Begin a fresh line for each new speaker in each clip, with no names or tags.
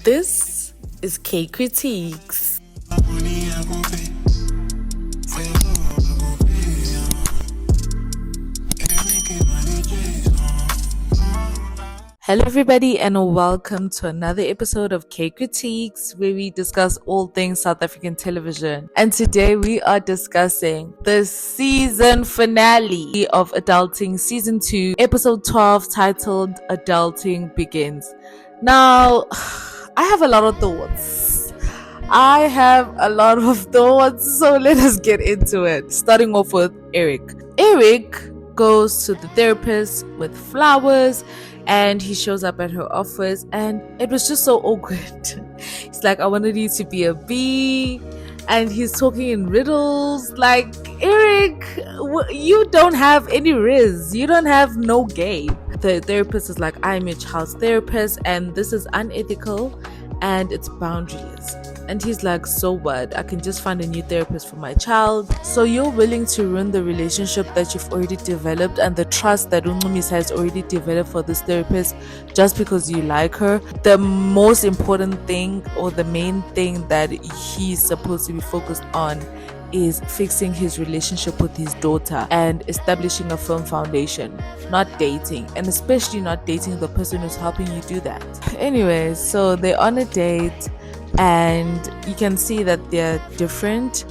This is Kay Kritiques. Hello everybody and welcome to another episode of Kay Kritiques, where we discuss all things South African television. And today we are discussing the season finale of Adulting Season 2, Episode 12, titled Adulting Begins. Now, I have a lot of thoughts. So let us get into it. Starting off with Eric. Eric goes to the therapist with flowers and he shows up at her office and it was just so awkward. He's like, I wanted you to be a bee, and he's talking in riddles. Like, Eric, you don't have any riz, you don't have no game. The therapist is like, I'm your child's therapist and this is unethical and it's boundaryless. And he's like, so what? I can just find a new therapist for my child. So you're willing to ruin the relationship that you've already developed and the trust that Uncumis has already developed for this therapist just because you like her? The most important thing, or the main thing that he's supposed to be focused on, is fixing his relationship with his daughter and establishing a firm foundation, not dating, and especially not dating the person who's helping you do that. Anyway, so they're on a date and you can see that they're different.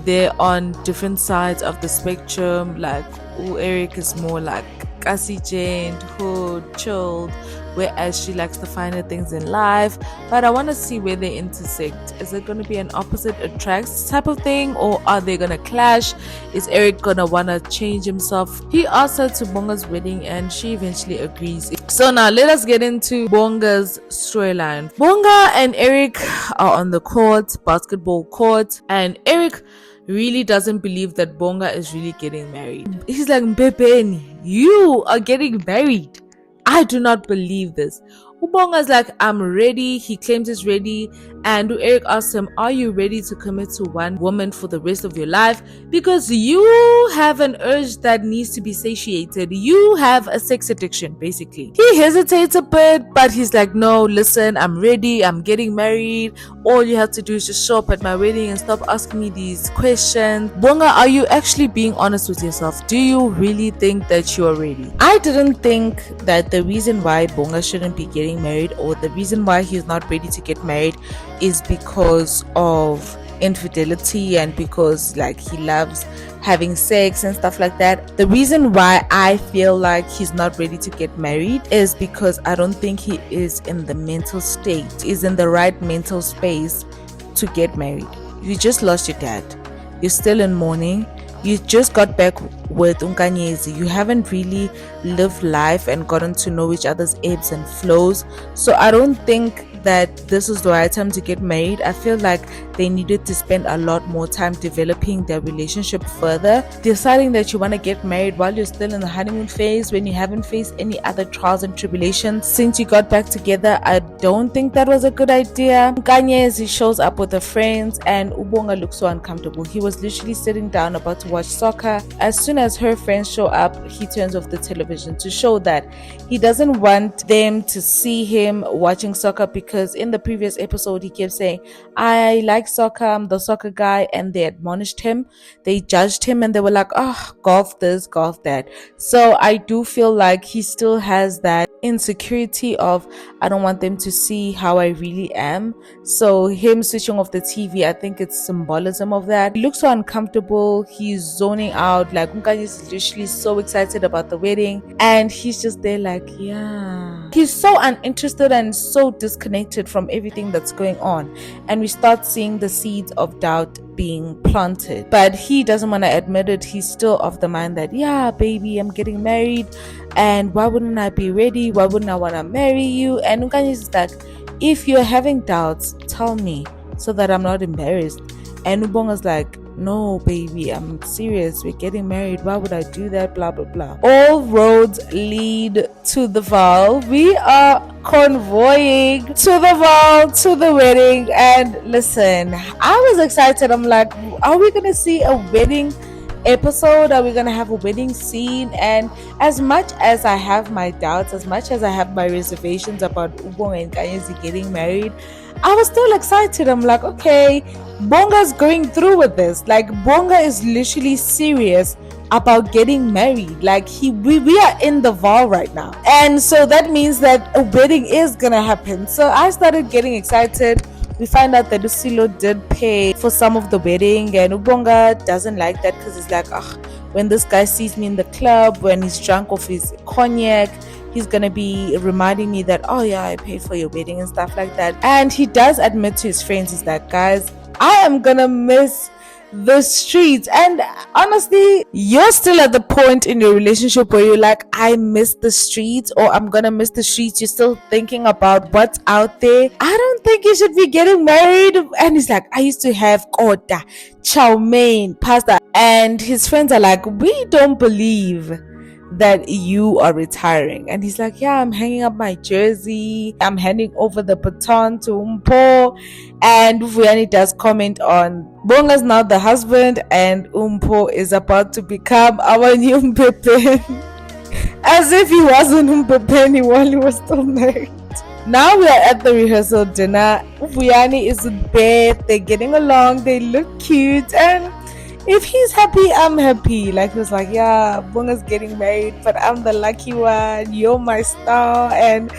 They're on different sides of the spectrum. Like, Eric is more like Cassie Jane, hood, chilled, whereas she likes the finer things in life. But I want to see where they intersect. Is it going to be an opposite attracts type of thing, or are they going to clash? Is Eric going to want to change himself? He asked her to Bonga's wedding and she eventually agrees. So now let us get into Bonga's storyline. Bonga and Eric are on the court, basketball court, and Eric really doesn't believe that Bonga is really getting married. He's like, Mbebeni, you are getting married. I do not believe this. Bonga's like, I'm ready. He claims he's ready. And Eric asks him, are you ready to commit to one woman for the rest of your life? Because you have an urge that needs to be satiated. You have a sex addiction, basically. He hesitates a bit, but he's like, no, listen, I'm ready. I'm getting married. All you have to do is just show up at my wedding and stop asking me these questions. Bonga, are you actually being honest with yourself? Do you really think that you are ready? I didn't think that the reason why Bonga shouldn't be getting married, or the reason why he's not ready to get married, is because of infidelity and because like he loves having sex and stuff like that. The reason why I feel like he's not ready to get married is because I don't think he is in the mental state, is in the right mental space to get married. You just lost your dad, you're still in mourning, you just got back with Unkanyezi, you haven't really lived life and gotten to know each other's ebbs and flows. So I don't think that this is the right time to get married. I feel like they needed to spend a lot more time developing their relationship further. Deciding that you want to get married while you're still in the honeymoon phase, when you haven't faced any other trials and tribulations since you got back together, I don't think that was a good idea. Kanyezi shows up with her friends and Ubonga looks so uncomfortable. He was literally sitting down about to watch soccer. As soon as her friends show up, he turns off the television to show that he doesn't want them to see him watching soccer, because in the previous episode he kept saying, I like soccer, I'm the soccer guy, and they admonished him, they judged him, and they were like, oh, golf this, golf that. So I do feel like he still has that insecurity of, I don't want them to see how I really am. So him switching off the TV, I think it's symbolism of that. He looks so uncomfortable, he's zoning out. Like, Unkanyi is literally so excited about the wedding and he's just there like, yeah, he's so uninterested and so disconnected from everything that's going on. And we start seeing the seeds of doubt being planted, but he doesn't want to admit it. He's still of the mind that, yeah, baby, I'm getting married, and why wouldn't I be ready? Why wouldn't I want to marry you? And Unkanyi is like, if you're having doubts, tell me so that I'm not embarrassed. And Ubonga's like, no, baby, I'm serious, we're getting married, why would I do that, blah blah blah. All roads lead to the vow. We are convoying to the vow, to the wedding. And listen, I was excited. I'm like, are we gonna see a wedding episode are we gonna have a wedding scene? And as much as I have my doubts, as much as I have my reservations about Ubonga and Kanyezi getting married, I was still excited. I'm like, okay, Bonga's going through with this. Like, Bonga is literally serious about getting married. Like, we are in the vow right now, and so that means that a wedding is gonna happen. So I started getting excited. We find out that Lucilo did pay for some of the wedding, and Ubonga doesn't like that because he's like, when this guy sees me in the club, when he's drunk off his cognac, he's gonna be reminding me that, oh yeah, I paid for your wedding and stuff like that. And he does admit to his friends, he's like, guys, I am gonna miss the streets. And honestly, you're still at the point in your relationship where you're like, I miss the streets, or I'm gonna miss the streets. You're still thinking about what's out there. I don't think you should be getting married. And he's like, I used to have kota, chow mein, pasta. And his friends are like, we don't believe that you are retiring. And he's like, yeah, I'm hanging up my jersey, I'm handing over the baton to Mpho. And Vuyani does comment on Bonga's now the husband, and Mpho is about to become our new Mpho. As if he wasn't Mpho while he was still married. Now we are at the rehearsal dinner. Vuyani is with Beth, they're getting along, they look cute, and if he's happy, I'm happy. Like, he was like, yeah, Bonga's getting married, but I'm the lucky one, you're my star. And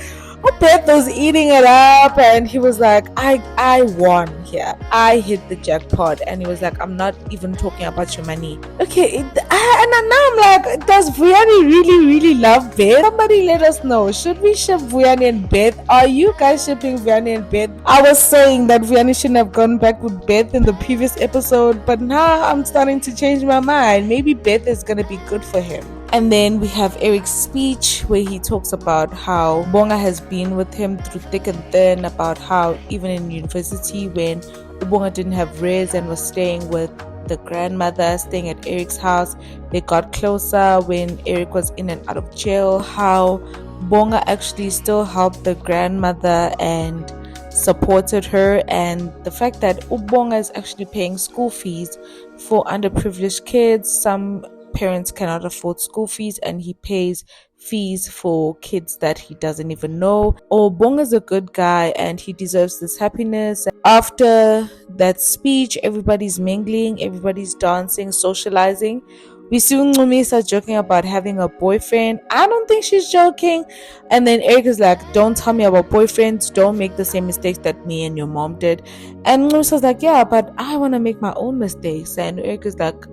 Beth was eating it up, and he was like, I won here, I hit the jackpot. And he was like, I'm not even talking about your money. Okay, and now I'm like, does Vuyani really love Beth? Somebody let us know. Should we ship Vuyani and Beth? Are you guys shipping Vuyani and Beth? I was saying that Vuyani shouldn't have gone back with Beth in the previous episode, but now I'm starting to change my mind. Maybe Beth is gonna be good for him. And then we have Eric's speech where he talks about how Bonga has been with him through thick and thin, about how even in university when Bonga didn't have res and was staying with the grandmother, staying at Eric's house, they got closer when Eric was in and out of jail, how Bonga actually still helped the grandmother and supported her, and the fact that Bonga is actually paying school fees for underprivileged kids. Some parents cannot afford school fees, and he pays fees for kids that he doesn't even know. Bonga's a good guy and he deserves this happiness. After that speech, everybody's mingling, everybody's dancing, socializing. We see Ncumisa joking about having a boyfriend. I don't think she's joking. And then Eric is like, don't tell me about boyfriends, don't make the same mistakes that me and your mom did. And Ncumisa's like, yeah, but I want to make my own mistakes. And Eric is like,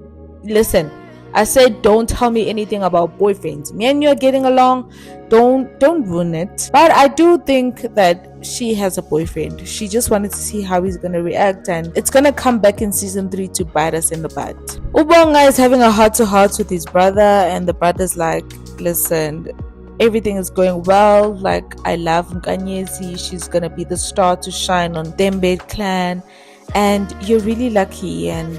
listen, I said don't tell me anything about boyfriends. Me and you are getting along. Don't ruin it. But I do think that she has a boyfriend. She just wanted to see how he's gonna react, and it's gonna come back in season 3 to bite us in the butt. Ubonga is having a heart-to-heart with his brother, and the brother's like, listen, everything is going well. Like, I love Nkanyezi. She's gonna be the star to shine on Thembe clan, and you're really lucky, and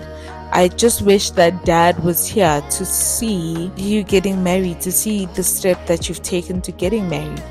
I just wish that dad was here to see you getting married, to see the step that you've taken to getting married.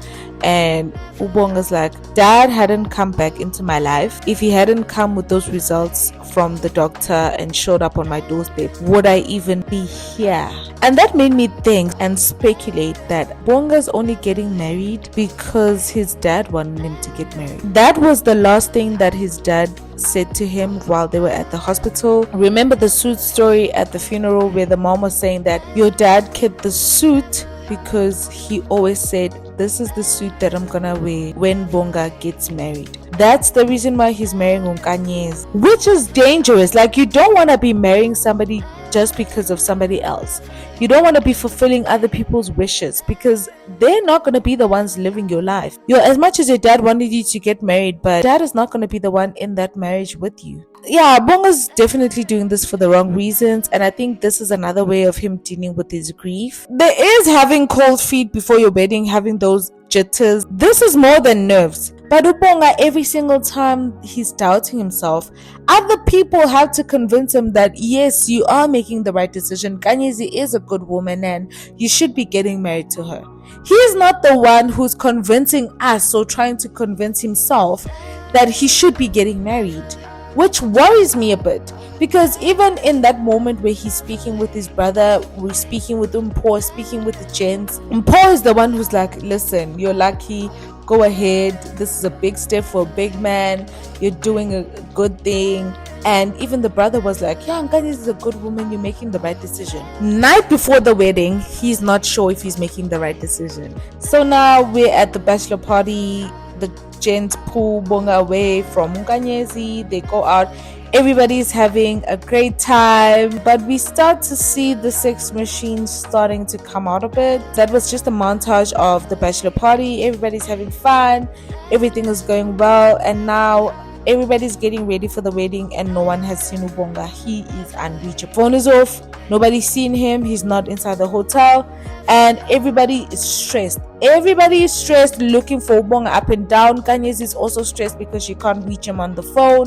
And Ubonga's like, dad hadn't come back into my life. If he hadn't come with those results from the doctor and showed up on my doorstep, would I even be here? And that made me think and speculate that Bonga's only getting married because his dad wanted him to get married. That was the last thing that his dad said to him while they were at the hospital. Remember the suit story at the funeral where the mom was saying that your dad kept the suit because he always said, this is the suit that I'm gonna wear when Bonga gets married. That's the reason why he's marrying Nkanyezi, which is dangerous. Like, you don't want to be marrying somebody just because of somebody else. You don't want to be fulfilling other people's wishes because they're not going to be the ones living your life. As much as your dad wanted you to get married, but dad is not going to be the one in that marriage with you. Yeah, Bonga's definitely doing this for the wrong reasons, and I think this is another way of him dealing with his grief. There is having cold feet before your wedding, having those jitters. This is more than nerves. But Ubonga, every single time he's doubting himself, other people have to convince him that yes, you are making the right decision. Kanyezi is a good woman and you should be getting married to her. He is not the one who's convincing us or trying to convince himself that he should be getting married. which worries me a bit, because even in that moment where he's speaking with his brother, we're speaking with Mpho, speaking with the gents, Mpho is the one who's like, listen, you're lucky, go ahead, this is a big step for a big man, you're doing a good thing. And even the brother was like, yeah, Nkanyezi is a good woman, you're making the right decision. Night before the wedding, he's not sure if he's making the right decision. So now we're at the bachelor party, the gents pull Bonga away from Nkanyezi, they go out, everybody's having a great time, but we start to see the sex machine starting to come out a bit. That was just a montage of the bachelor party, everybody's having fun, everything is going well, and now everybody's getting ready for the wedding and no one has seen Bonga. He is unreachable. Phone is off, nobody's seen him, he's not inside the hotel, and everybody is stressed. Everybody is stressed looking for Bonga up and down. Kanyezi is also stressed because she can't reach him on the phone.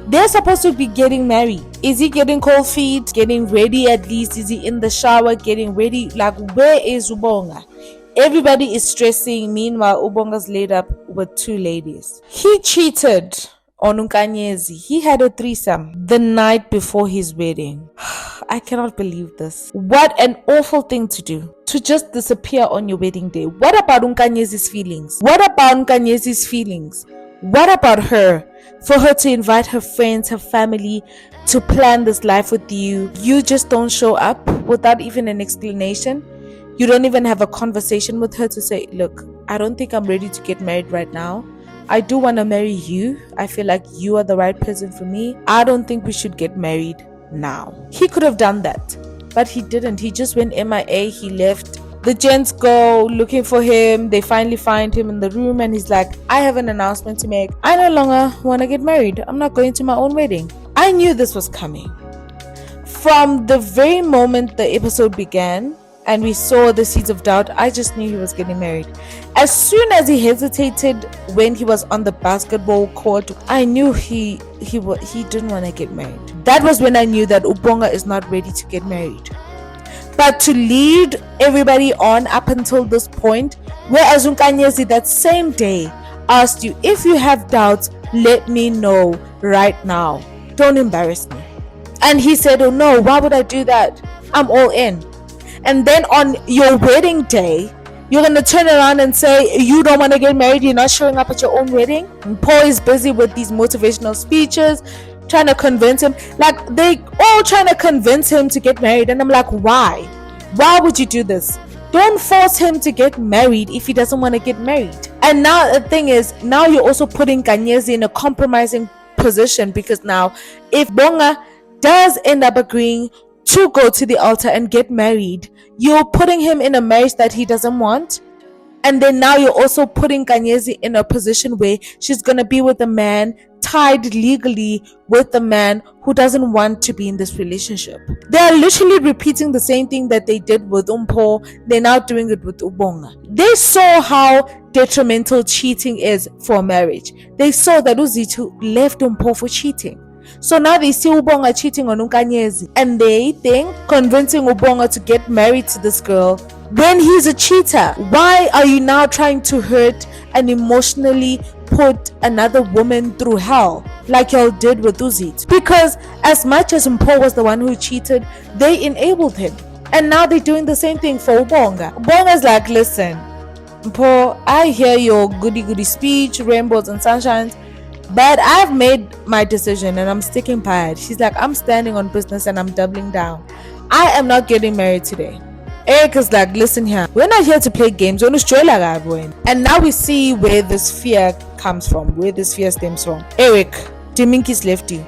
They're supposed to be getting married. Is he getting cold feet? Getting ready at least? Is he in the shower getting ready? Like, where is Ubonga? Everybody is stressing. Meanwhile, Ubonga's laid up with two ladies. He cheated on Nkanyezi. He had a threesome the night before his wedding. I cannot believe this. What an awful thing to do. To just disappear on your wedding day. What about Nkanyezi's feelings? What about Nkanyezi's feelings? What about her? For her to invite her friends, her family to plan this life with you. You just don't show up without even an explanation. You don't even have a conversation with her to say, look, I don't think I'm ready to get married right now. I do want to marry you. I feel like you are the right person for me. I don't think we should get married now. He could have done that, but he didn't. He just went MIA. He left. The gents go looking for him. They finally find him in the room and he's like, I have an announcement to make. I no longer want to get married. I'm not going to my own wedding. I knew this was coming. From the very moment the episode began and we saw the seeds of doubt, I just knew he was getting married. As soon as he hesitated when he was on the basketball court, I knew he didn't want to get married. That was when I knew that Ubonga is not ready to get married. But to lead everybody on up until this point, whereas Nkanyezi that same day asked you, if you have doubts, let me know right now. Don't embarrass me. And he said, oh no, why would I do that? I'm all in. And then on your wedding day, you're going to turn around and say, you don't want to get married, you're not showing up at your own wedding? And Mpho is busy with these motivational speeches, trying to convince him. Like, they all trying to convince him to get married. And I'm like, why? Why would you do this? Don't force him to get married if he doesn't want to get married. And now the thing is, now you're also putting Nkanyezi in a compromising position, because now if Bonga does end up agreeing to go to the altar and get married, you're putting him in a marriage that he doesn't want. And then now you're also putting Nkanyezi in a position where she's going to be with a man, tied legally with a man who doesn't want to be in this relationship. They are literally repeating the same thing that they did with Mpho. They're now doing it with Ubonga. They saw how detrimental cheating is for marriage. They saw that Uzitu left Mpho for cheating. So now they see Ubonga cheating on Nkanyezi, and they think convincing Ubonga to get married to this girl when he's a cheater. Why are you now trying to hurt and emotionally put another woman through hell like y'all did with Uzit? Because as much as Mpho was the one who cheated, they enabled him, and now they're doing the same thing for Ubonga. Ubonga's like, listen, Mpho, I hear your goody speech, rainbows and sunshines, but I've made my decision and I'm sticking by it. She's like, I'm standing on business and I'm doubling down. I am not getting married today. Eric is like, listen here, we're not here to play games. And now we see where this fear comes from, where this fear stems from. Eric, Thembinkosi left you.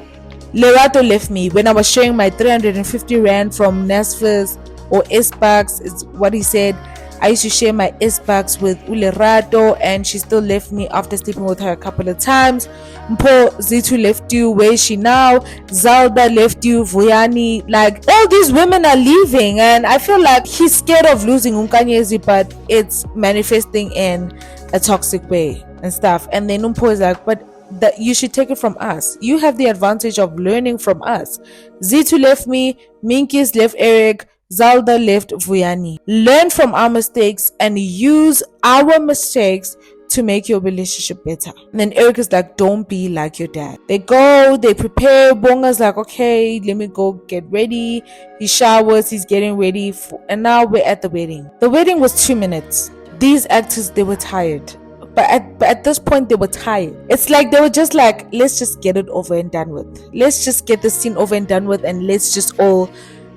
Lerato left me when I was sharing my 350 rand from Nesfis or S-Bucks, is what he said. I used to share my S-Bucks with Lerato, and she still left me after sleeping with her a couple of times. Mpho, Zitu left you. Where is she now? Zalda left you. Vuyani. Like, all these women are leaving, and I feel like he's scared of losing Nkanyezi, but it's manifesting in a toxic way and stuff. And then Mpho is like, but that you should take it from us. You have the advantage of learning from us. Zitu left me. Minkis left Eric. Zalda left Vuyani. Learn from our mistakes and use our mistakes to make your relationship better. And then Eric is like, don't be like your dad. They go, they prepare. Bonga's like, okay, let me go get ready. He showers, he's getting ready, and now we're at the wedding. The wedding was 2 minutes. These actors, they were tired. But at this point, they were tired. It's like they were just like, let's just get it over and done with. Let's just get the scene over and done with, and let's just all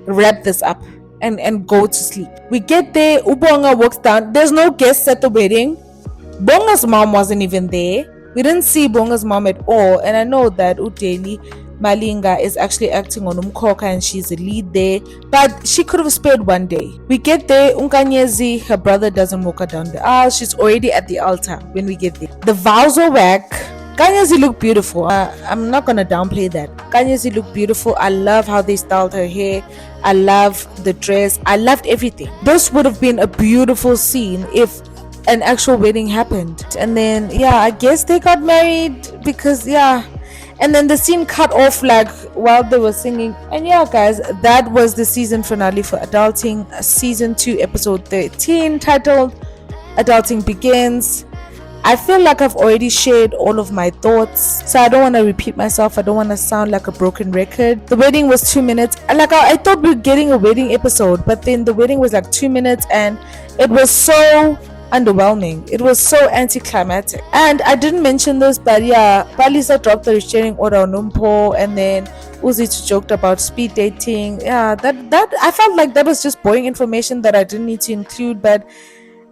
wrap this up and go to sleep. We get there, Ubonga walks down. There's no guests at the wedding. Bonga's mom wasn't even there. We didn't see Bonga's mom at all. And I know that Udeli Malinga is actually acting on Umkoka and she's a lead there, but she could have spared one day. We get there, Unkanyezi, her brother doesn't walk her down the aisle. She's already at the altar when we get there. The vows are whack. Kanyezi looked beautiful. I'm not gonna downplay that. Kanyezi looked beautiful. I love how they styled her hair. I love the dress. I loved everything. This would have been a beautiful scene if an actual wedding happened. And then I guess they got married because and then the scene cut off like while they were singing. And guys, that was the season finale for Adulting, season 2 episode 13, titled Adulting Begins. I feel like I've already shared all of my thoughts, so I don't want to repeat myself. I don't want to sound like a broken record. The wedding was 2 minutes. I thought we were getting a wedding episode, but then the wedding was like 2 minutes and it was so underwhelming. It was so anticlimactic. And I didn't mention this, but Palisa dropped the restraining order on Mpho, and then Uzi joked about speed dating. That I felt like that was just boring information that I didn't need to include, but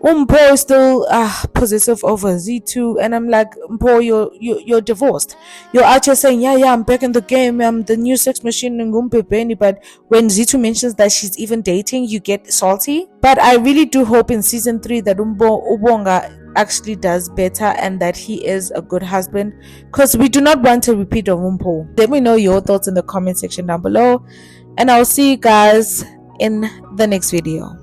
Mpho is still possessive over Z2, and I'm like, Mpho, you're divorced. You're out here saying, I'm back in the game, I'm the new sex machine in Ngumpebeni, but when Z2 mentions that she's even dating, you get salty. But I really do hope in season 3 that Ubonga actually does better and that he is a good husband, because we do not want a repeat of Mpho. Let me know your thoughts in the comment section down below, and I'll see you guys in the next video.